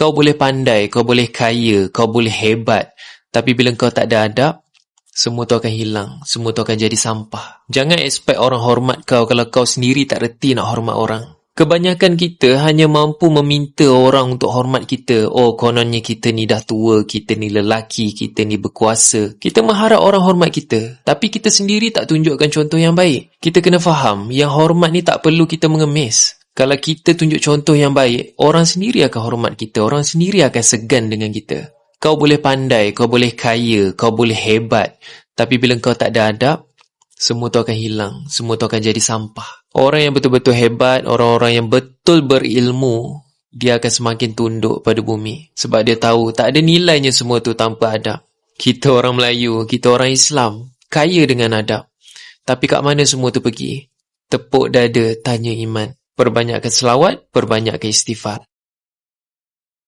Kau boleh pandai, kau boleh kaya, kau boleh hebat. Tapi bila kau tak ada adab, semua tu akan hilang. Semua tu akan jadi sampah. Jangan expect orang hormat kau kalau kau sendiri tak reti nak hormat orang. Kebanyakan kita hanya mampu meminta orang untuk hormat kita. Oh, kononnya kita ni dah tua, kita ni lelaki, kita ni berkuasa. Kita mengharap orang hormat kita. Tapi kita sendiri tak tunjukkan contoh yang baik. Kita kena faham, yang hormat ni tak perlu kita mengemis. Kalau kita tunjuk contoh yang baik, orang sendiri akan hormat kita. Orang sendiri akan segan dengan kita. Kau boleh pandai, kau boleh kaya, kau boleh hebat. Tapi bila kau tak ada adab, semua tu akan hilang. Semua tu akan jadi sampah. Orang yang betul-betul hebat, orang-orang yang betul berilmu, dia akan semakin tunduk pada bumi. Sebab dia tahu tak ada nilainya semua tu tanpa adab. Kita orang Melayu, kita orang Islam, kaya dengan adab. Tapi kat mana semua tu pergi? Tepuk dada, tanya iman. Perbanyakkan selawat, perbanyakkan istighfar.